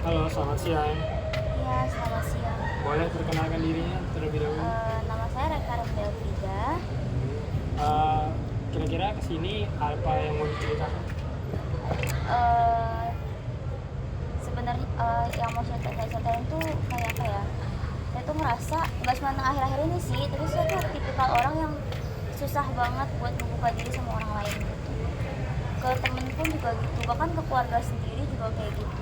Halo, selamat siang. Iya, selamat siang. Boleh perkenalkan dirinya terlebih dahulu? Nama saya Reka Remdelvida. Eh, Kira-kira kesini apa yang mau diceritakan? Eh, Sebenarnya yang mau saya ceritain tuh kayak apa ya? Saya tuh ngerasa nggak cuma akhir-akhir ini sih, tapi saya tuh tipikal orang yang susah banget buat membuka diri sama orang lain gitu. Ke temen pun juga gitu, bahkan ke keluarga sendiri juga kayak gitu.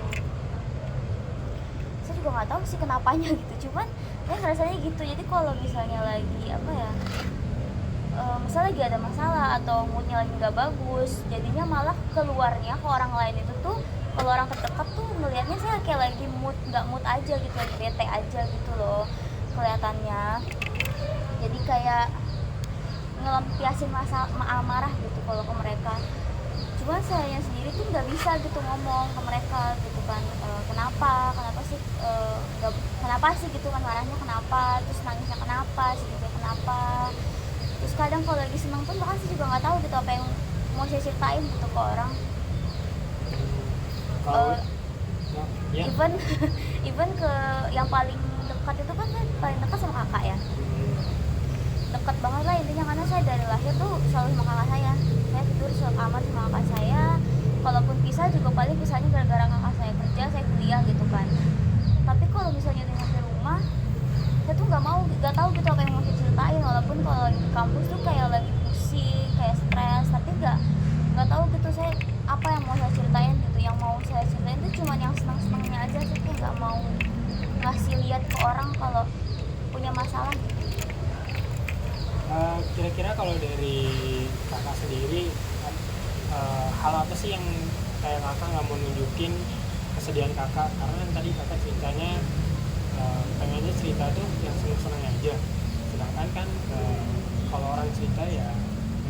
Saya juga nggak tahu sih kenapanya gitu, cuman saya ngerasanya gitu. Jadi kalau misalnya lagi apa ya, misalnya lagi ada masalah atau moodnya lagi nggak bagus, jadinya malah keluarnya ke orang lain itu tuh, kalau orang terdekat tuh ngelihatnya saya kayak lagi nggak mood aja gitu, lagi bete aja gitu loh kelihatannya. Jadi kayak ngelampiasin masalah amarah gitu kalau ke mereka. Cuma saya sendiri tuh nggak bisa gitu ngomong ke mereka gitu kan, kenapa sih, kenapa sih gitu kan, marahnya kenapa, terus nangisnya kenapa, sedihnya kenapa. Terus kadang kalau lagi seneng pun bahkan saya juga nggak tahu gitu apa yang mau saya ceritain gitu ke orang. Kalau Eh, ya, Even even ke yang paling dekat itu kan, saya paling dekat sama kakak ya, dekat banget lah intinya, karena saya dari lahir tuh selalu sama kakak saya tidur sekamar sama kakak saya. Kalaupun pisah juga paling pisahnya gara-gara kakak saya kerja, saya kuliah gitu kan. Tapi kalau misalnya dia nyampe rumah, saya tuh nggak tahu gitu apa yang mau saya ceritain. Walaupun kalau di kampus tuh kayak lagi pusing, kayak stres, tapi nggak tahu gitu saya apa yang mau saya ceritain gitu. Yang mau saya ceritain tuh cuma yang senang-senangnya aja. Saya kayak nggak mau ngasih lihat ke orang kalau punya masalah gitu. kira-kira kalau dari kakak sendiri, hal apa sih yang kayak kakak nggak mau nunjukin kesedihan kakak? Karena kan tadi kakak ceritanya pengennya cerita tuh yang seneng-seneng aja. Sedangkan kan kalau orang cerita ya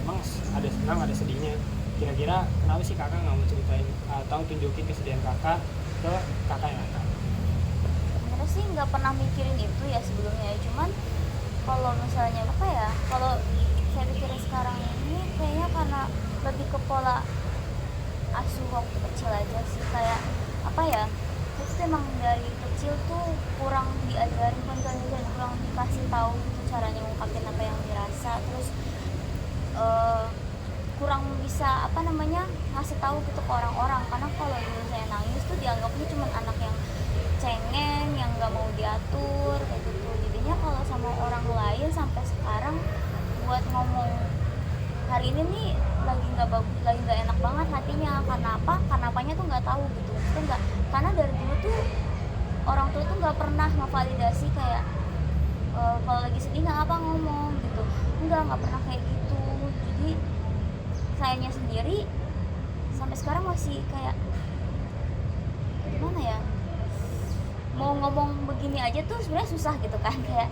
memang ada senang ada sedihnya. Kira-kira kenapa sih kakak nggak mau ceritain atau tunjukin kesedihan kakak ke kakak yang kakak? Sebenarnya sih nggak pernah mikirin itu ya sebelumnya ya. Cuman kalau misalnya apa ya, kalau saya pikirin sekarang ini kayaknya karena lebih ke pola asuh waktu kecil aja sih. Kayak apa ya, itu emang dari kecil tuh kurang diajarin, kurang dikasih tahu gitu caranya ngungkapin apa yang dirasa. Terus eh, kurang bisa apa namanya ngasih tahu gitu ke orang-orang, karena kalau dulu saya nangis tuh dianggapnya cuma anak yang cengeng, yang nggak mau diatur kayak gitu. Jadinya kalau sama orang lain sampai sekarang buat ngomong hari ini nih lagi nggak bagus, lagi nggak enak banget hatinya, karena apa, karena apanya tuh nggak tahu gitu. Maksudnya nggak, karena dari dulu tuh orang tua tuh nggak pernah ngevalidasi kayak kalau lagi sedih nggak apa ngomong gitu, nggak pernah kayak gitu. Jadi sayanya sendiri sampai sekarang masih kayak gimana ya, mau ngomong begini aja tuh sebenarnya susah gitu kan. Kayak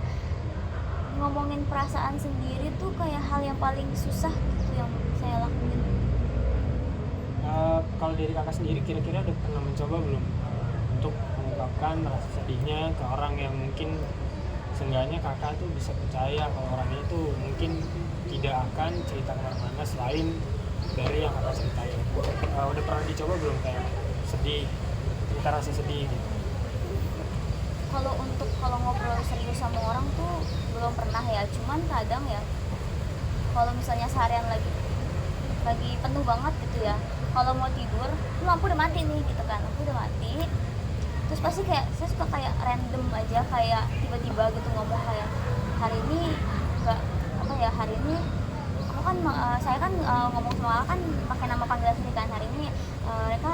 ngomongin perasaan sendiri tuh kayak hal yang paling susah gitu yang saya lakuin. Kalau dari kakak sendiri kira-kira udah pernah mencoba belum untuk mengungkapkan rasa sedihnya ke orang yang mungkin seenggaknya kakak tuh bisa percaya kalau orangnya tuh mungkin tidak akan cerita kemana-mana selain dari yang kakak ceritain? Udah pernah dicoba belum kayak sedih, cerita rasa sedih gitu? Kalau ngobrol serius sama orang tuh belum pernah ya. Cuman kadang ya, kalau misalnya seharian lagi penuh banget gitu ya, kalau mau tidur lampu udah mati nih gitu kan, lampu udah mati, terus pasti kayak saya suka kayak random aja, kayak tiba-tiba gitu ngomong kayak hari ini nggak apa ya, hari ini aku kan saya kan ngomong sama kan pakai nama panggilan sendiri kan, hari ini mereka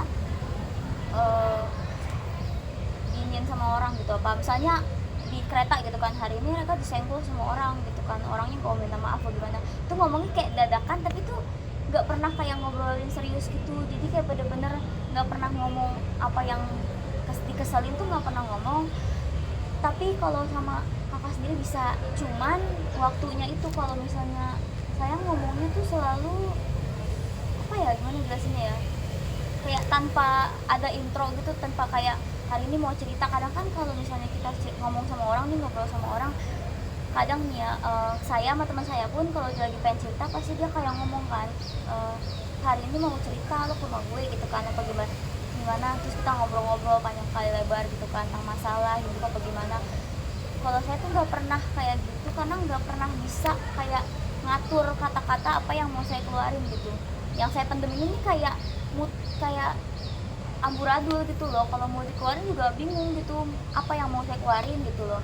diinin sama orang gitu, apa misalnya di kereta gitu kan, hari ini mereka disenggol sama orang gitu kan, orangnya kalau minta maaf atau gimana. Itu ngomongnya kayak dadakan, tapi tuh nggak pernah kayak ngobrolin serius gitu. Jadi kayak bener-bener nggak pernah ngomong apa yang dikeselin tuh, nggak pernah ngomong. Tapi kalau sama kakak sendiri bisa, cuman waktunya itu kalau misalnya saya ngomongnya tuh selalu apa ya, gimana jelasinnya ya, kayak tanpa ada intro gitu, tanpa kayak hari ini mau cerita. Kadang kan kalau misalnya kita ngomong sama orang nih, ngobrol sama orang, kadang nih ya, saya sama teman saya pun kalau dia lagi pengen cerita pasti dia kayak ngomong kan, hari ini mau cerita lo ke rumah gue gitu kan, apa gimana gimana, terus kita ngobrol-ngobrol panjang kali lebar gitu kan tentang masalah hidup apa gimana. Kalau saya tuh nggak pernah kayak gitu karena nggak pernah bisa kayak ngatur kata-kata apa yang mau saya keluarin gitu. Yang saya pendem ini kayak mood, kayak amburadul gitu loh. Kalau mau dikeluarin juga bingung gitu apa yang mau saya keluarin gitu loh.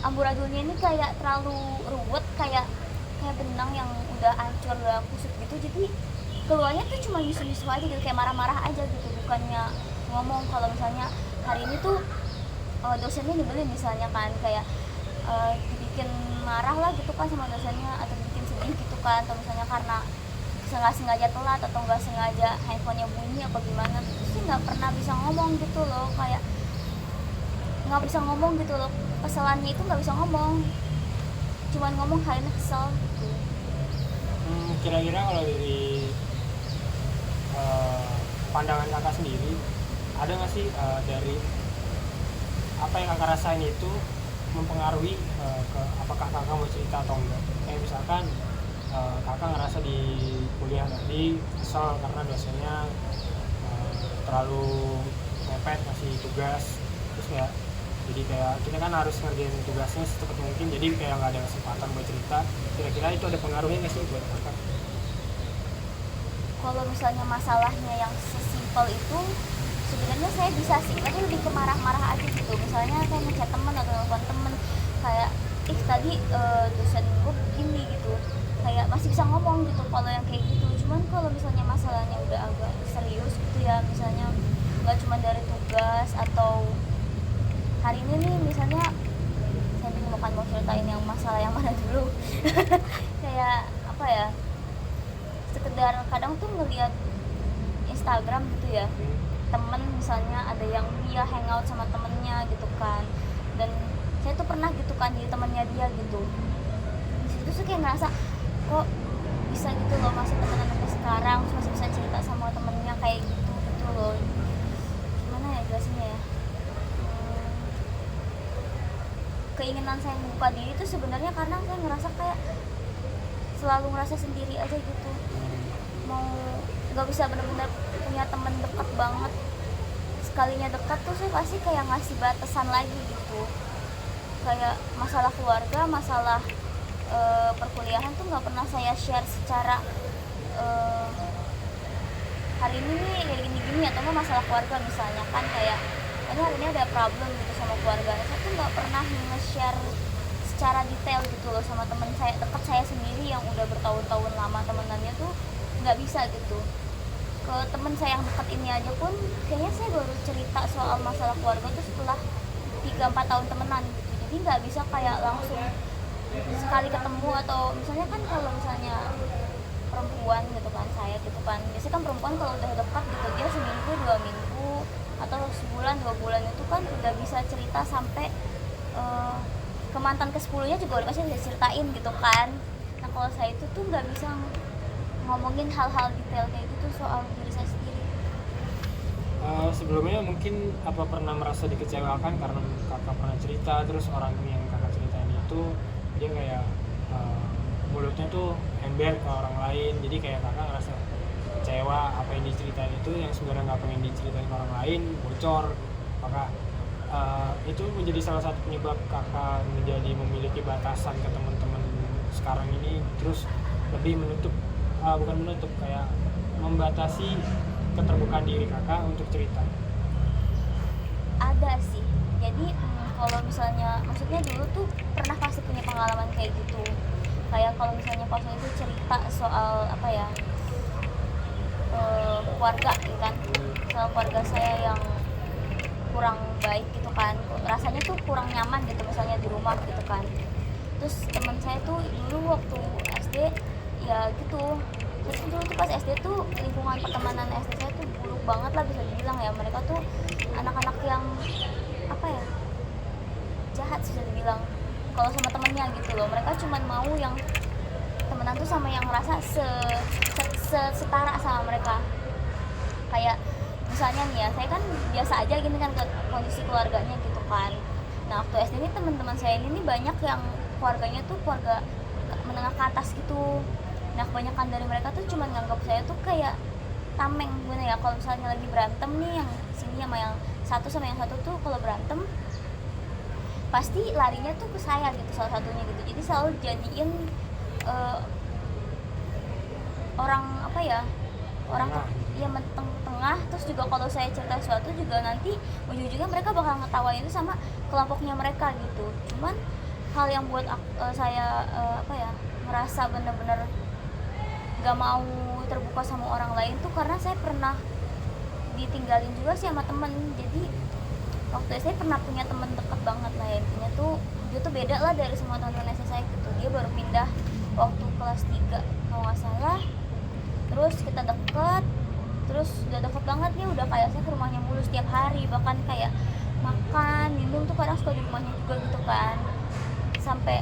Amburadulnya ini kayak terlalu ruwet, kayak benang yang udah hancur, udah kusut gitu. Jadi keluarnya tuh cuma misu-misu aja gitu, kayak marah-marah aja gitu, bukannya ngomong. Kalau misalnya hari ini tuh dosennya nyebelin misalnya kan, kayak dibikin marah lah gitu kan sama dosennya, atau dibikin sedih gitu kan, atau misalnya karena nggak sengaja telat atau nggak sengaja handphonenya bunyi apa gimana, terus sih nggak pernah bisa ngomong gitu loh, kayak nggak bisa ngomong gitu loh. Keselannya itu nggak bisa ngomong, cuman ngomong kalian kesel gitu. Kira-kira kalau dari pandangan kakak sendiri, ada nggak sih dari apa yang kakak rasain itu mempengaruhi ke apakah kakak mau cerita atau enggak? Kayak misalkan kakak ngerasa di kuliah nanti kesel karena dosennya terlalu mepet ngasih tugas, terus ya jadi kayak kita kan harus ngerjain tugasnya secepat mungkin, jadi kayak nggak ada kesempatan buat cerita. Kira-kira itu ada pengaruhnya nggak sih buat kakak? Kalau misalnya masalahnya yang sesimpel itu sebenarnya saya bisa sih, tapi lebih ke marah-marah aja gitu. Misalnya saya ngechat temen atau telepon temen kayak tadi dosen gue begini gitu, kayak masih bisa ngomong gitu kalau yang kayak gitu. Cuman kalau misalnya masalahnya udah agak serius gitu ya, misalnya nggak cuma dari tugas atau hari ini nih misalnya saya bingung bukan mau ceritain yang masalah yang mana dulu. Kayak apa ya, sekedar kadang tuh ngeliat Instagram gitu ya, temen misalnya ada yang dia hangout sama temennya gitu kan, dan saya tuh pernah gitu kan jadi temennya dia gitu. Di situ tuh kayak ngerasa kok bisa gitu loh, masih temenan sampai sekarang, masih bisa cerita sama temennya kayak gitu loh. Gimana ya jelasinnya ya, keinginan saya membuka diri itu sebenarnya karena saya ngerasa kayak selalu ngerasa sendiri aja gitu, mau nggak bisa benar-benar punya teman dekat banget. Sekalinya dekat tuh saya pasti kayak ngasih batasan lagi gitu, kayak masalah keluarga, masalah perkuliahan tuh nggak pernah saya share secara hari ini nih kayak gini-gini, atau nggak masalah keluarga misalnya kan, kayak hari ini ada problem gitu sama keluarga, saya tuh nggak pernah nge-share secara detail gitu loh sama teman saya dekat saya sendiri yang udah bertahun-tahun lama temenannya tuh, nggak bisa gitu. Ke temen saya yang dekat ini aja pun kayaknya saya baru cerita soal masalah keluarga tuh setelah 3-4 tahun temenan gitu. Jadi nggak bisa kayak langsung sekali ketemu, atau misalnya kan kalau misalnya perempuan gitu kan, saya gitu kan, biasanya kan perempuan kalau udah dekat gitu dia seminggu 2 minggu atau sebulan 2 bulan itu kan udah bisa cerita sampai ke mantan ke-10-nya juga udah pasti udah ceritain gitu kan. Nah kalau saya itu tuh nggak bisa ngomongin hal-hal detail kayak gitu soal diri saya sendiri. Sebelumnya mungkin apa pernah merasa dikecewakan karena kakak pernah cerita, terus orang yang kakak ceritain itu dia kayak mulutnya tuh ember ke orang lain, jadi kayak kakak ngerasa kecewa apa yang diceritain itu yang sebenarnya nggak pengen diceritain ke orang lain bocor. Maka itu menjadi salah satu penyebab kakak menjadi memiliki batasan ke teman-teman sekarang ini, terus lebih menutup bukan menutup, kayak membatasi keterbukaan diri kakak untuk cerita. Ada sih, jadi kalau misalnya maksudnya dulu tuh pernah pasti punya pengalaman kayak gitu, kayak kalau misalnya pas itu cerita soal apa ya, keluarga gitu kan, soal keluarga saya yang kurang baik gitu kan, rasanya tuh kurang nyaman gitu misalnya di rumah gitu kan. Terus teman saya tuh dulu waktu SD ya gitu, terus dulu tuh pas SD tuh lingkungan pertemanan SD saya tuh buruk banget lah bisa dibilang ya. Mereka tuh anak-anak yang apa ya, jahat bisa dibilang kalau sama temennya gitu loh. Mereka cuma mau yang temenan tuh sama yang ngerasa setara sama mereka. Kayak misalnya nih ya, saya kan biasa aja gini kan ke kondisi keluarganya gitu kan. Nah waktu SD ini teman-teman saya ini banyak yang keluarganya tuh keluarga menengah ke atas gitu. Nah kebanyakan dari mereka tuh cuma nganggap saya tuh kayak tameng gimana ya, kalau misalnya lagi berantem nih yang sini sama yang satu tuh kalau berantem pasti larinya tuh ke saya gitu salah satunya gitu, jadi selalu jadiin orang apa ya, orang ya tengah. Terus juga kalau saya cerita sesuatu juga nanti ujung-ujungnya mereka bakal ngetawain itu sama kelompoknya mereka gitu. Cuman hal yang buat saya apa ya, ngerasa bener-bener gak mau terbuka sama orang lain tuh karena saya pernah ditinggalin juga sih sama temen. Jadi waktu saya pernah punya temen deket banget lah ya, intinya tuh dia tuh beda lah dari semua teman-teman SD saya gitu. Dia baru pindah waktu kelas 3 kalau nggak salah, terus kita deket, terus udah deket banget nih, udah kayak saya ke rumahnya mulu setiap hari, bahkan kayak makan minum tuh kadang suka di rumahnya juga gitu kan, sampai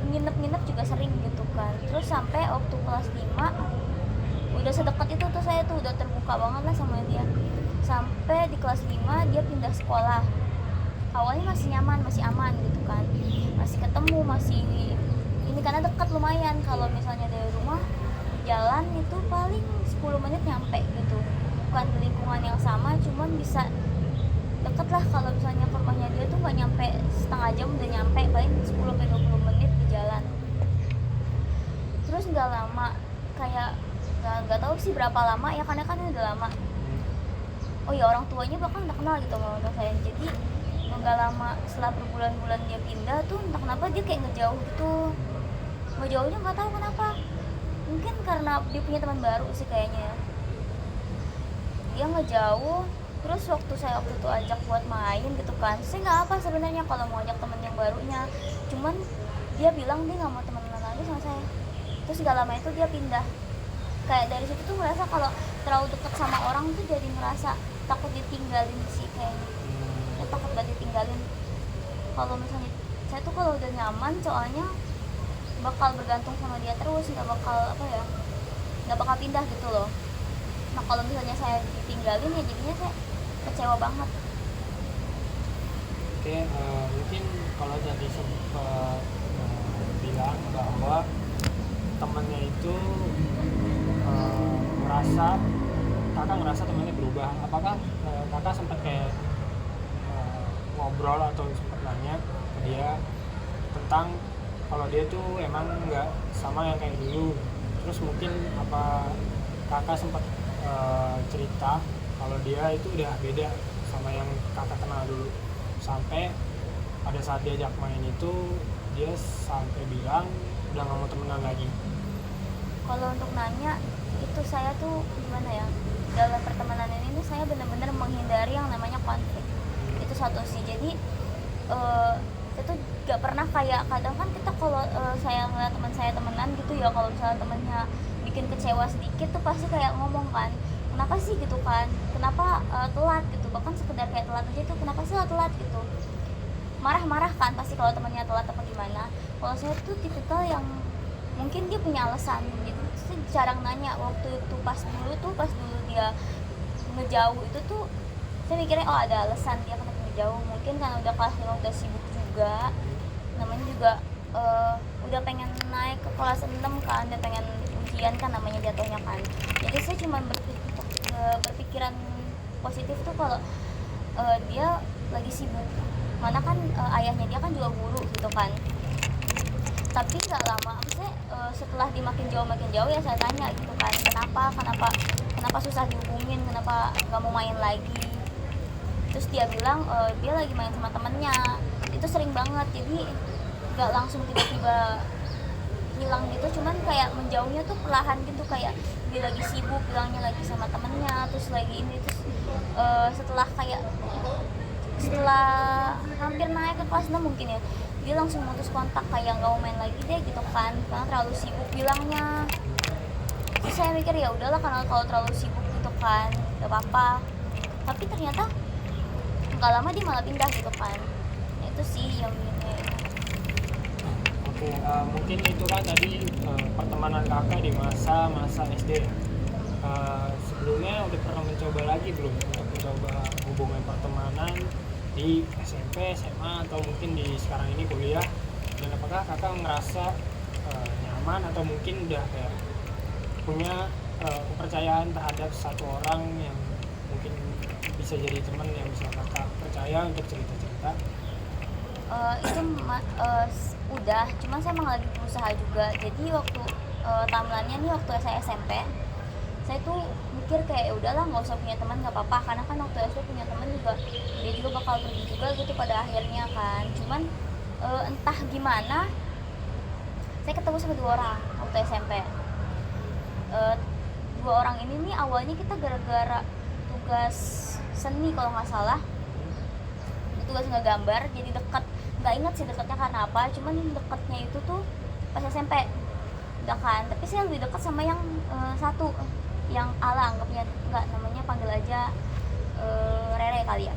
nginep juga sering gitu kan. Terus sampai waktu kelas 5 udah sedekat itu tuh saya tuh udah terbuka banget lah sama dia. Sampai di kelas 5 dia pindah sekolah, awalnya masih nyaman, masih aman gitu kan, masih ketemu, masih ini karena dekat lumayan. Kalau misalnya dari rumah jalan itu paling 10 menit nyampe gitu, bukan di lingkungan yang sama, cuman bisa deket lah. Kalau misalnya ke rumahnya dia tuh nggak nyampe setengah jam udah nyampe, paling 10-20 menit di jalan. Terus nggak lama, kayak nggak tahu sih berapa lama ya, karena kan udah lama. Oh ya, orang tuanya bahkan udah kenal gitu sama orang saya. Jadi nggak lama setelah berbulan-bulan dia pindah tuh, entah kenapa dia kayak ngejauh gitu. Ngejauhnya nggak tahu kenapa, mungkin karena dia punya teman baru sih kayaknya. Dia ngejauh. Terus waktu itu ajak buat main gitu kan, saya nggak apa sebenarnya kalau mau ajak temen yang barunya, cuman dia bilang dia nggak mau temenan lagi sama saya. Terus gak lama itu dia pindah. Kayak dari situ tuh ngerasa kalau terlalu dekat sama orang tuh jadi ngerasa takut ditinggalin sih kayaknya. Saya takut banget ditinggalin. Kalau misalnya saya tuh kalau udah nyaman, soalnya bakal bergantung sama dia terus, nggak bakal pindah gitu loh. Nah kalau misalnya saya ditinggalin ya jadinya saya kecewa banget. Oke, mungkin kalau tadi sempat bilang bahwa temannya itu kakak ngerasa temannya berubah. Apakah kakak sempat kayak ngobrol atau sempat nanya ke dia tentang kalau dia tuh emang nggak sama yang kayak dulu? Terus mungkin apa kakak sempat cerita kalau dia itu udah beda sama yang kakak kenal dulu, sampai pada saat diajak main itu dia sampai bilang udah nggak mau temenan lagi? Kalau untuk nanya itu saya tuh gimana ya, dalam pertemanan ini saya benar-benar menghindari yang namanya konflik. Itu satu sih. Jadi itu gak pernah kayak, kadang kan kita kalau saya ngeliat teman saya temenan gitu ya, kalau misalnya temennya bikin kecewa sedikit tuh pasti kayak ngomong kan, kenapa sih gitu kan, kenapa telat gitu, bahkan sekedar kayak telat aja tuh kenapa sih telat gitu, marah-marah kan pasti kalau temannya telat apa gimana. Kalau saya tuh tipikal yang mungkin dia punya alasan, jadi saya jarang nanya. Waktu itu pas dulu dia ngejauh itu tuh saya mikirnya oh ada alasan dia kenapa ngejauh, mungkin karena udah kelas 5 udah sibuk juga, namanya juga udah pengen naik ke kelas 6 kan, udah pengen ujian kan namanya jatuhnya kan. Jadi saya cuma berpikiran positif tuh kalau dia lagi sibuk, mana kan ayahnya dia kan juga guru gitu kan. Tapi nggak lama, maksudnya setelah makin jauh ya saya tanya gitu kan, kenapa susah dihubungin, kenapa nggak mau main lagi. Terus dia bilang dia lagi main sama temennya, itu sering banget, jadi nggak langsung tiba-tiba hilang gitu, cuman kayak menjauhnya tuh perlahan gitu, kayak dia lagi sibuk bilangnya lagi sama temennya, terus lagi ini, terus setelah hampir naik ke kelas 6 mungkin ya, dia langsung mutus kontak kayak nggak mau main lagi deh gitu kan, karena terlalu sibuk bilangnya. Terus saya mikir ya udahlah, karena kalau terlalu sibuk gitu kan gak apa-apa, tapi ternyata nggak lama dia malah pindah gitu kan. Nah, itu sih yang bikin. Oke, mungkin itu kan tadi pertemanan kakak di masa SD. Sebelumnya udah pernah mencoba lagi belum untuk mencoba hubungan pertemanan di SMP, SMA, atau mungkin di sekarang ini kuliah? Dan apakah kakak ngerasa nyaman atau mungkin udah kayak punya kepercayaan terhadap satu orang yang mungkin bisa jadi teman yang bisa kakak percaya untuk cerita-cerita? Itu udah, cuman saya emang lagi berusaha juga. Jadi waktu timelinenya nih waktu saya SMP, saya tuh mikir kayak ya udahlah nggak usah punya teman nggak apa-apa, karena kan waktu SD punya teman juga dia juga bakal pergi juga gitu pada akhirnya kan. Cuman entah gimana saya ketemu sama 2 orang waktu SMP. Eh, 2 orang ini nih awalnya kita gara-gara tugas seni kalau nggak salah, tugas ngegambar jadi deket. Nggak ingat sih deketnya karena apa, cuman deketnya itu tuh pas SMP udah kan. Tapi saya lebih dekat sama yang satu, yang Ala anggapnya, nggak namanya panggil aja Rere kali ya,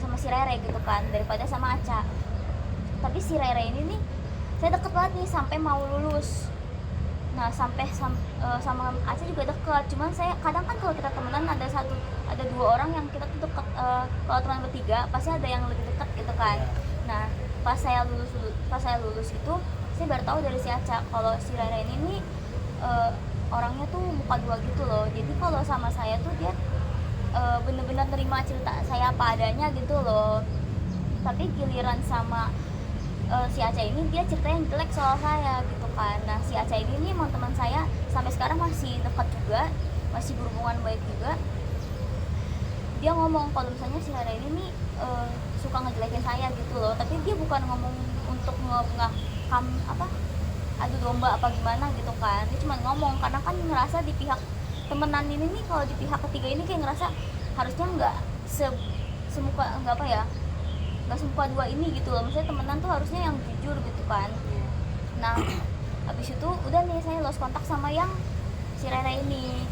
sama si Rere gitu kan, daripada sama Aca. Tapi si Rere ini nih saya deket banget nih sampai mau lulus. Nah sampai sama Aca juga deket, cuman saya kadang kan kalau kita temenan ada 2 orang yang kita tuh deket. Kalau teman bertiga pasti ada yang lebih dekat gitu kan. Nah pas saya lulus itu saya baru tahu dari si Aca kalau si Rere ini nih orangnya tuh muka dua gitu loh. Jadi kalau sama saya tuh dia bener-bener terima cerita saya apa adanya gitu loh. Tapi giliran sama si Aca ini dia cerita yang jelek soal saya gitu kan. Nah si Aca ini nih emang teman saya sampai sekarang masih dekat juga, masih berhubungan baik juga. Dia ngomong kalau misalnya si Rere ini nih suka ngejelekin saya gitu loh. Tapi dia bukan ngomong untuk ngekam apa adu domba apa gimana gitu kan. Dia cuma ngomong karena kan ngerasa di pihak temenan ini nih, kalau di pihak ketiga ini kayak ngerasa harusnya nggak semuka nggak apa ya, nggak semuka dua ini gitu loh. Maksudnya temenan tuh harusnya yang jujur gitu kan. Nah habis itu udah nih saya lost kontak sama yang si Rere ini.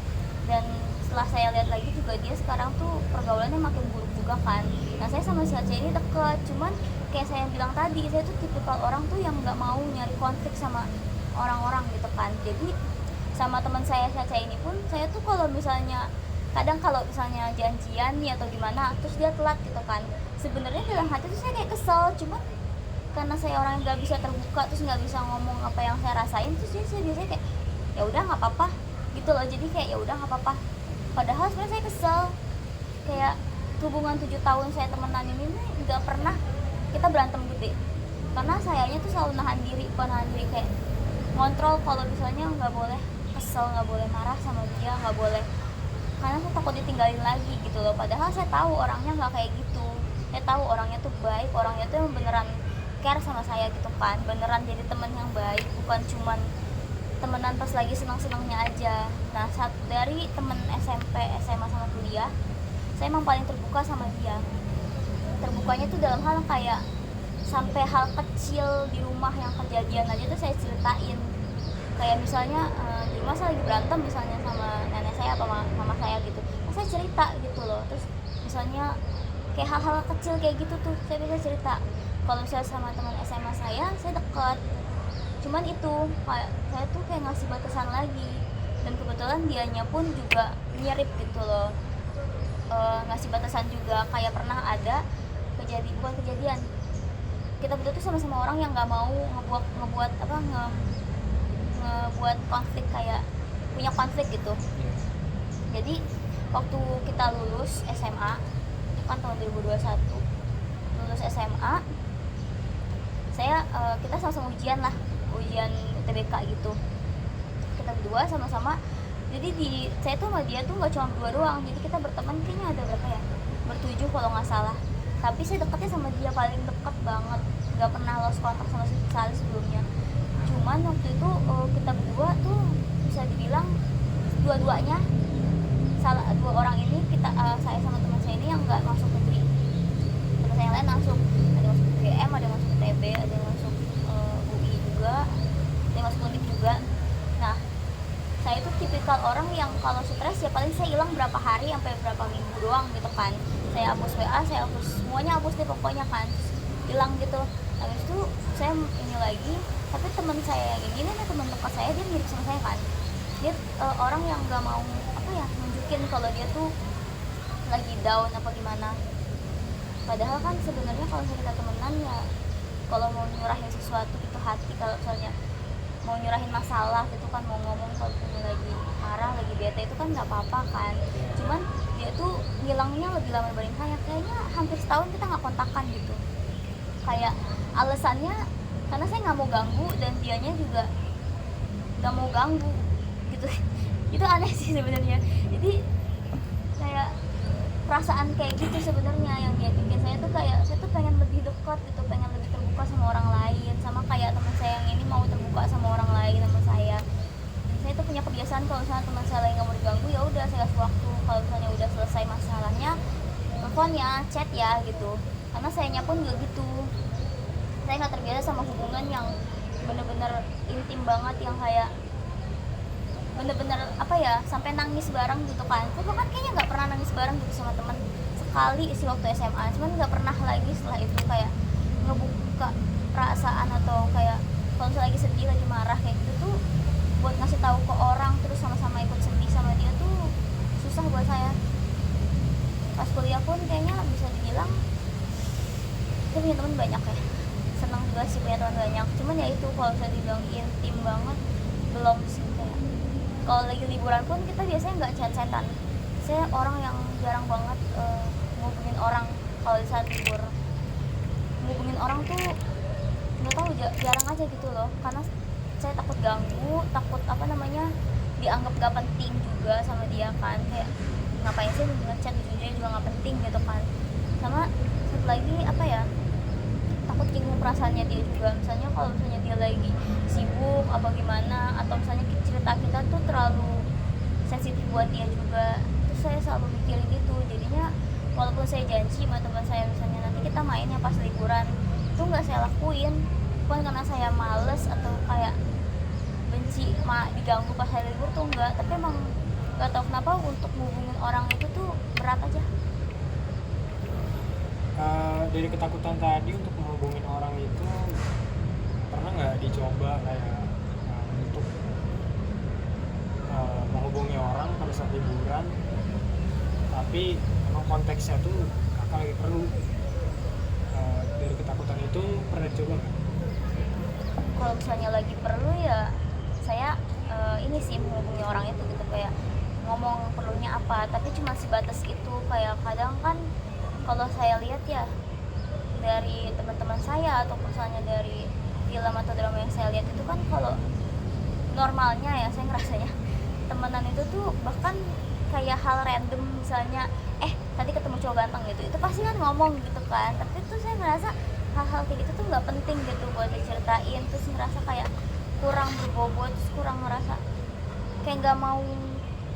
Dan setelah saya lihat lagi juga dia sekarang tuh pergaulannya makin buruk juga kan. Nah saya sama si Aca ini deket, cuman kayak saya bilang tadi, saya tuh tipikal orang tuh yang nggak mau nyari konflik sama orang-orang gitu kan. Jadi sama teman saya si Aca ini pun saya tuh kalau misalnya kadang kalau misalnya janjian nih atau gimana terus dia telat gitu kan, sebenarnya dalam hati tuh saya kayak kesel. Cuman karena saya orang yang nggak bisa terbuka, terus nggak bisa ngomong apa yang saya rasain, terus saya biasanya kayak ya udah nggak apa-apa gitu loh. Jadi kayak ya udah nggak apa-apa, padahal sebenarnya saya kesel. Kayak hubungan 7 tahun saya temenan ini nggak pernah kita berantem gede, karena sayanya tuh selalu nahan diri kayak ngontrol kalau misalnya nggak boleh kesel, nggak boleh marah sama dia, nggak boleh, karena saya takut ditinggalin lagi gitu loh. Padahal saya tahu orangnya nggak kayak gitu, saya tahu orangnya tuh baik, orangnya tuh yang beneran care sama saya gitu kan, beneran jadi teman yang baik, bukan cuman temenan pas lagi senang-senangnya aja. Nah satu dari temen SMP, SMA sama kuliah, saya emang paling terbuka sama dia. Terbukanya tuh dalam hal kayak sampai hal kecil di rumah yang kejadian aja tuh saya ceritain. Kayak misalnya di rumah saya lagi berantem misalnya sama nenek saya atau mama saya gitu, nah, saya cerita gitu loh. Terus misalnya kayak hal-hal kecil kayak gitu tuh saya bisa cerita. Kalau misalnya sama teman SMA saya dekat, cuman itu kayak saya tuh kayak ngasih batasan lagi. Dan kebetulan dianya pun juga mirip gitu loh, ngasih batasan juga. Kayak pernah ada kejadian kita berdua tuh sama-sama orang yang nggak mau ngebuat konflik, kayak punya konflik gitu. Jadi waktu kita lulus SMA itu kan tahun 2021, lulus SMA kita sama-sama ujian UTBK gitu. Kita berdua sama-sama, jadi saya tuh sama dia tuh nggak cuma berdua doang, jadi kita berteman kayaknya ada berapa ya, bertujuh kalau nggak salah. Tapi saya deketnya sama dia paling deket banget, nggak pernah lost kontak sama sekali sebelumnya. Cuman waktu itu kita berdua tuh bisa dibilang dua-duanya dua orang ini saya sama teman saya ini yang nggak masuk negeri. Teman saya yang lain masuk, ada yang masuk UGM, ada yang masuk ITB, ada yang masuk UI juga, ada yang masuk Undip juga. Nah saya itu tipikal orang yang kalau stres ya paling saya hilang berapa hari sampai berapa minggu doang gitu kan. Saya hapus WA, saya hapus semuanya, hapus deh pokoknya kan, hilang gitu. Habis itu saya ini lagi, tapi teman saya yang ini nih, teman dekat saya, dia mirip sama saya kan. Dia orang yang nggak mau nunjukin kalau dia tuh lagi down apa gimana. Padahal kan sebenarnya kalau kita temenan ya, kalau mau nyurahin sesuatu itu hati. Kalau misalnya mau nyurahin masalah gitu kan, mau ngomong kalau lagi marah, lagi bete itu kan nggak apa-apa kan. Cuman dia tuh ngilangnya lebih lama dibanding saya, kayaknya hampir setahun kita nggak kontakan gitu. Kayak alasannya karena saya nggak mau ganggu dan dianya juga nggak mau ganggu gitu. Itu aneh sih sebenarnya. Jadi kayak perasaan kayak gitu sebenarnya yang dia bikin saya tuh kayak saya tuh pengen lebih dekat gitu, pengen lebih terbuka sama orang lain, sama kayak teman saya yang ini mau terbuka sama orang lain sama saya. Dan saya tuh punya kebiasaan kalau misalnya teman saya lagi nggak mau diganggu ya udah saya kasih waktu, kalau misalnya udah selesai masalahnya telepon ya, chat ya gitu. Karena sayanya pun juga gitu, saya nggak terbiasa sama hubungan yang bener-bener intim banget, yang kayak bener-bener apa ya, sampai nangis bareng gitu kan. Saya bahkan kayaknya nggak pernah nangis bareng gitu sama temen, sekali sih waktu SMA, cuman nggak pernah lagi setelah itu kayak ngebuka perasaan atau kayak kalau misalnya lagi sedih, lagi marah kayak gitu tuh buat ngasih tahu ke orang terus sama-sama ikut sedih sama dia tuh susah buat saya. Pas kuliah pun kayaknya bisa dibilang saya punya teman banyak ya, senang juga sih punya teman banyak, cuman ya itu kalau bisa dibilang intim banget belum sih. Kayak kalau lagi liburan pun kita biasanya nggak chat-chatan. Saya orang yang jarang banget ngubungin orang kalau di saat libur. Ngubungin orang tuh nggak tahu, jarang aja gitu loh, karena saya takut ganggu, takut apa namanya dianggap gak penting juga sama dia kan. Kayak ngapain sih ngechat, ujungnya juga nggak penting gitu kan. Sama satu lagi apa ya, takut nyinggung perasaannya dia juga. Misalnya kalau misalnya dia lagi sibuk apa gimana, atau misalnya cerita kita tuh terlalu sensitif buat dia juga, terus saya selalu mikirin itu. Jadinya walaupun saya janji sama teman saya misalnya nanti kita mainnya pas liburan, itu nggak saya lakuin, bukan karena saya males atau kayak benci diganggu pas hari libur tuh enggak, tapi emang nggak tahu kenapa untuk hubungin orang itu tuh berat aja. Dari ketakutan tadi untuk menghubungin orang itu, pernah nggak dicoba kayak untuk menghubungi orang pada saat liburan, tapi emang konteksnya tuh kakak lagi perlu, dari ketakutan itu pernah dicoba nggak? Kalau misalnya lagi perlu ya saya ini sih menghubungi orang itu gitu, kayak ngomong perlunya apa, tapi cuma sebatas itu. Kayak kadang kan kalau saya lihat ya dari teman-teman saya atau misalnya dari film atau drama yang saya lihat itu kan, kalau normalnya ya saya ngerasanya temenan itu tuh bahkan kayak hal random, misalnya tadi ketemu cowok ganteng gitu, itu pasti kan ngomong gitu kan. Tapi tuh saya ngerasa hal-hal kayak gitu tuh nggak penting gitu buat diceritain, terus ngerasa kayak kurang berbobot, terus kurang ngerasa kayak nggak mau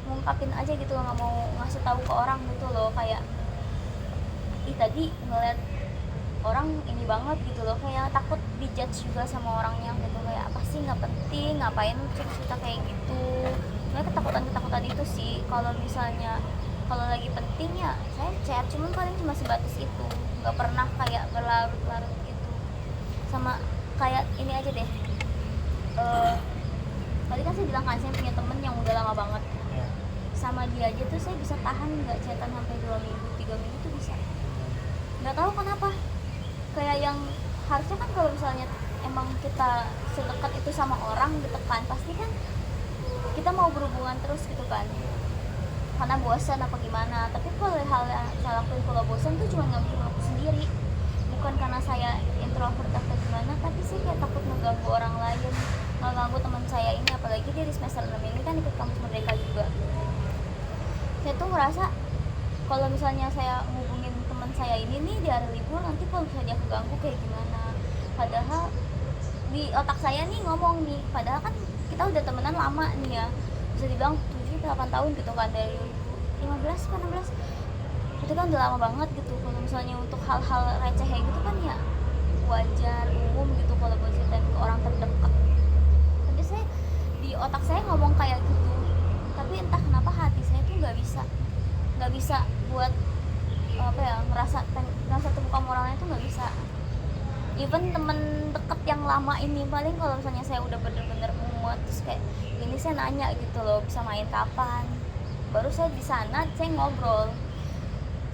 ngungkapin aja gitu, nggak mau ngasih tahu ke orang gitu loh. Kayak tadi ngeliat orang ini banget gitu loh, kayak takut dijudge juga sama orangnya gitu, kayak apa sih nggak penting, ngapain cerita kayak gitu. Nah, ketakutan itu sih. Kalau misalnya kalau lagi penting ya saya chat, cuman paling cuma sebatas itu, nggak pernah kayak berlarut-larut gitu. Sama kayak ini aja deh, tadi kan saya bilang kan saya punya temen yang udah lama banget, sama dia aja tuh saya bisa tahan nggak chatan sampai 2 minggu 3 minggu tuh bisa. Nggak tahu kenapa, kayak yang harusnya kan kalau misalnya emang kita sedekat itu sama orang gitu kan, pasti kan kita mau berhubungan terus gitu kan, karena bosan apa gimana. Tapi kalau hal yang saya lakuin kalau bosan tuh cuma ngambek aku sendiri, bukan karena saya introvert atau gimana, tapi sih kayak takut ngeganggu orang lain, ngeganggu teman saya ini, apalagi dia di semester 6 ini kan ikut kampus merdeka juga. Saya tuh ngerasa kalau misalnya saya ngubungin teman saya ini nih di hari libur, nanti kalau misalnya dia keganggu kayak gimana. Padahal di otak saya nih ngomong nih, padahal kan kita udah temenan lama nih ya, bisa dibilang 7-8 tahun gitu kan, dari 15 ke 16, itu kan udah lama banget gitu. Kalau misalnya untuk hal-hal receh kayak gitu kan ya wajar, umum gitu kalau buat ceritain ke orang terdekat. Tapi saya di otak saya ngomong kayak gitu, tapi entah kenapa hati saya tuh nggak bisa buat apa ya, ngerasa terbuka sama orang lain tuh nggak bisa. Even temen deket yang lama ini, paling kalau misalnya saya udah bener-bener mumet terus kayak ini, saya nanya gitu loh bisa main kapan, baru saya di sana saya ngobrol.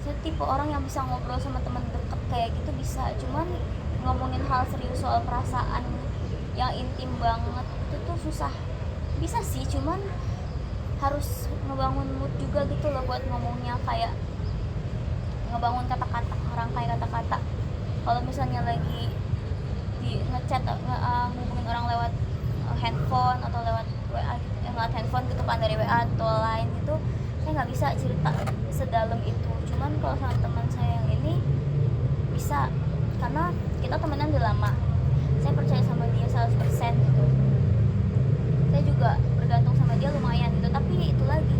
Saya tipe orang yang bisa ngobrol sama temen deket kayak gitu bisa, cuman ngomongin hal serius soal perasaan yang intim banget itu tuh susah. Bisa sih, cuman harus ngebangun mood juga gitu loh buat ngomongnya, kayak ngebangun kata-kata, ngerangkai kata-kata. Kalau misalnya lagi di ngechat ngubungin orang lewat handphone atau lewat WA gitu, lewat handphone gitu kan, dari WA atau lain gitu, saya nggak bisa cerita sedalam itu. Cuman kalau sama teman saya yang ini bisa, karena kita temenan udah lama, saya percaya sama dia 100% gitu. Saya juga bergantung sama dia lumayan gitu, tapi itu lagi,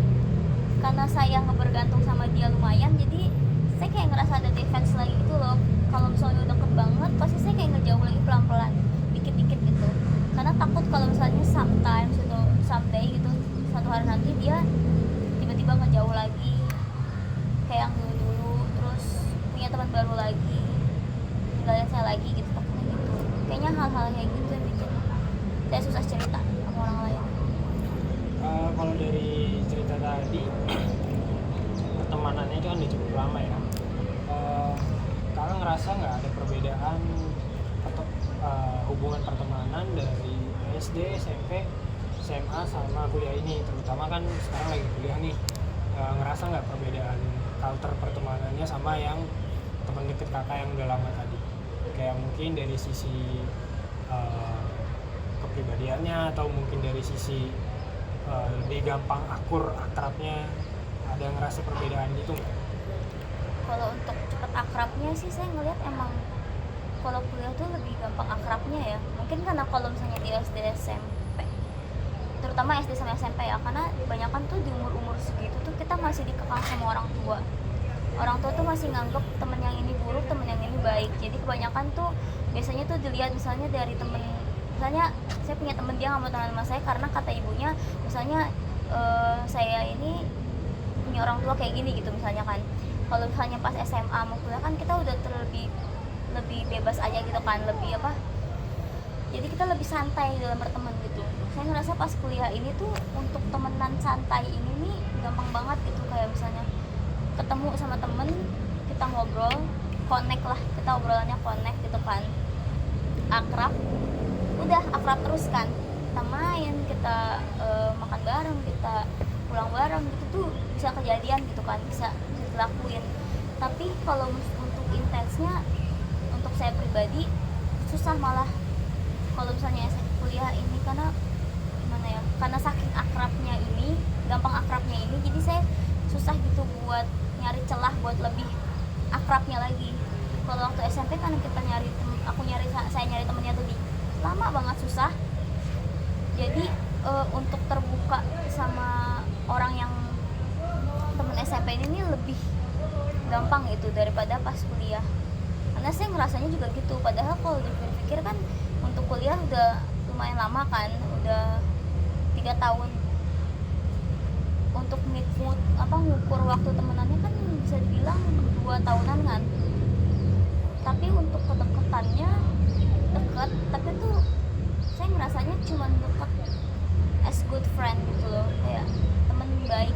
karena saya bergantung sama dia lumayan, jadi saya kayak ngerasa ada defense lagi gitu loh. Kalau misalnya udah deket banget, pasti saya kayak ngejauh lagi pelan-pelan, dikit-dikit gitu, karena takut kalau misalnya sometimes itu someday gitu, suatu hari nanti dia tiba-tiba ngejauh lagi kayak yang dulu-dulu, terus punya teman baru lagi, tinggalin saya lagi gitu, takutnya gitu. Kayaknya hal-hal kayak gitu yang bikin saya susah cerita sama orang lain. Kalau dari cerita tadi pertemanannya itu kan udah cukup lama ya. Kakak ngerasa nggak ada perbedaan atau hubungan pertemanan dari SD, SMP, SMA sama kuliah ini, terutama kan sekarang lagi kuliah nih, ngerasa nggak perbedaan culture pertemanannya sama yang teman deket kakak yang udah lama tadi, kayak mungkin dari sisi kepribadiannya atau mungkin dari sisi lebih gampang akrabnya, ada ngerasa perbedaan gitu nggak? Kalau untuk cepet akrabnya sih saya ngeliat emang kalau kuliah tuh lebih gampang akrabnya ya, mungkin karena kalau misalnya di SD SMP, terutama SD sama SMP ya, karena kebanyakan tuh di umur-umur segitu tuh kita masih dikekang sama orang tua. Orang tua tuh masih nganggep temen yang ini buruk, temen yang ini baik. Jadi kebanyakan tuh biasanya tuh dilihat misalnya dari temen, misalnya saya punya temen, dia nggak mau teman sama saya karena kata ibunya misalnya saya ini punya orang tua kayak gini gitu misalnya kan. Kalau misalnya pas SMA mau kuliah kan kita udah lebih bebas aja gitu kan, lebih apa, jadi kita lebih santai dalam berteman gitu. Saya ngerasa pas kuliah ini tuh untuk temenan santai ini nih gampang banget gitu, kayak misalnya ketemu sama temen, kita ngobrol, connect lah, kita obrolannya connect gitu kan, akrab, udah akrab terus kan, kita main, kita makan bareng, kita pulang bareng gitu tuh bisa kejadian gitu kan, bisa dilakuin. Tapi kalau untuk intensnya, untuk saya pribadi susah malah kalau misalnya saya kuliah ini, karena gimana ya, karena saking akrabnya ini, gampang akrabnya ini, jadi saya susah gitu buat nyari celah buat lebih akrabnya lagi. Kalau waktu SMP kan kita saya nyari temennya tuh di lama banget, susah. Jadi untuk terbuka sama orang yang temen SMP ini nih lebih gampang gitu daripada pas kuliah, karena saya ngerasanya juga gitu. Padahal kalau dipikir kan untuk kuliah udah lumayan lama kan, udah 3 tahun. Untuk ngukur waktu temenannya kan bisa dibilang 2 tahunan kan. Tapi untuk kedekatannya dekat, tapi tuh saya ngerasanya cuma dekat as good friend gitu loh, kayak temen baik.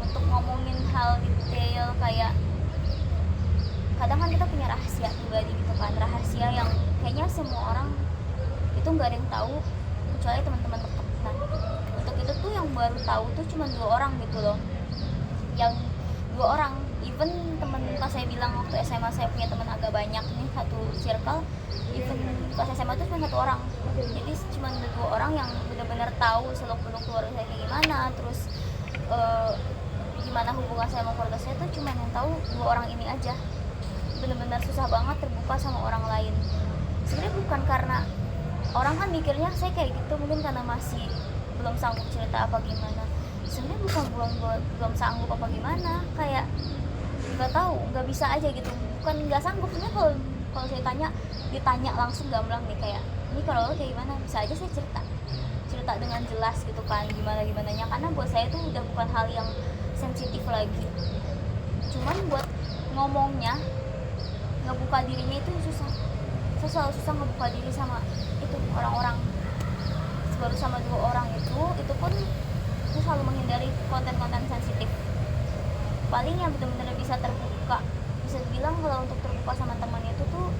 Untuk ngomongin hal detail, kayak kadang kan kita punya rahasia pribadi gitu kan, rahasia yang kayaknya semua orang itu nggak ada yang tahu kecuali teman-teman dekat. Nah, untuk itu tuh yang baru tahu tuh cuma 2 orang gitu loh, yang 2 orang. Even temen pas saya bilang waktu SMA saya punya teman agak banyak nih, satu circle, even pas SMA tuh cuma 1 orang. Jadi cuma 2 orang yang benar-benar tahu seluk-beluk keluarga saya kayak gimana, terus gimana hubungan saya sama keluarga saya tuh cuma yang tahu 2 orang ini aja. Benar-benar susah banget terbuka sama orang lain. Sebenarnya bukan karena orang kan mikirnya saya kayak gitu mungkin karena masih belum sanggup cerita apa gimana. Sebenarnya bukan belum sanggup apa gimana, kayak nggak tahu, nggak bisa aja gitu. Bukan nggak sanggup, sebenarnya kalau saya ditanya langsung gamblang nih, kayak ini kalau lo kayak gimana, bisa aja saya cerita dengan jelas gitu kan, gimananya, karena buat saya itu udah bukan hal yang sensitif lagi. Cuman buat ngomongnya, ngebuka dirinya itu susah. Saya selalu susah ngebuka diri sama itu orang-orang. Baru sama 2 orang itu pun saya selalu menghindari konten-konten sensitif. Paling yang benar-benar bisa terbuka, bisa dibilang kalau untuk terbuka sama teman itu tuh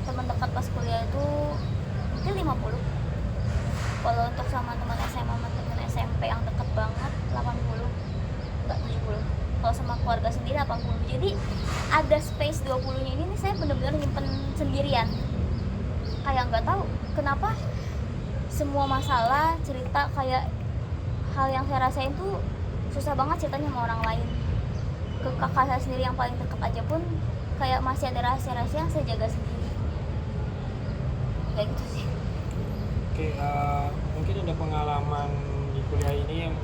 teman dekat pas kuliah itu mungkin 50. Kalau untuk sama teman SMA sama teman SMP yang deket banget 80, enggak 70. Kalau sama keluarga sendiri 80. Jadi ada space 20-nya ini nih saya benar-benar nyimpen sendirian. Kayak nggak tahu kenapa semua masalah cerita kayak hal yang saya rasain tuh susah banget ceritanya sama orang lain. Ke kakak saya sendiri yang paling dekat aja pun kayak masih ada rahasia-rahasia yang saya jaga sendiri. Kayak gitu sih. Oke, mungkin ada pengalaman di kuliah ini yang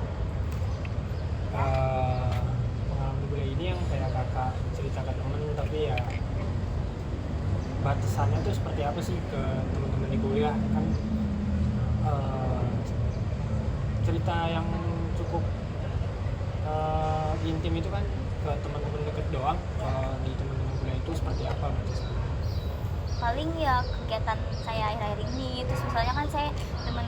pengalaman di kuliah ini yang kayak kakak cerita ke temen, tapi ya batasannya tuh seperti apa sih ke teman-teman di kuliah kan? Cerita yang cukup intim itu kan ke teman-teman deket doang. Di teman-teman kuliah itu seperti apa batasannya? Paling ya kegiatan saya akhir-akhir ini, terus misalnya kan saya temen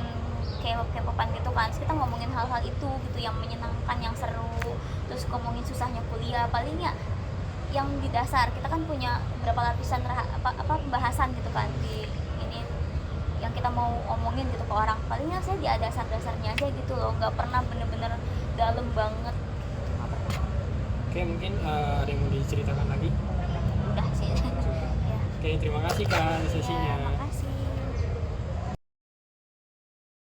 K-popan gitu kan, terus kita ngomongin hal-hal itu gitu yang menyenangkan, yang seru, terus ngomongin susahnya kuliah. Paling ya yang di dasar kita kan punya beberapa lapisan pembahasan gitu kan di ini yang kita mau omongin gitu ke orang. Palingnya saya di dasar-dasarnya aja gitu loh, nggak pernah bener-bener dalam banget. Oke, mungkin ada yang mau diceritakan lagi? Udah sih. Ya. Oke, terima kasih Kak sesinya.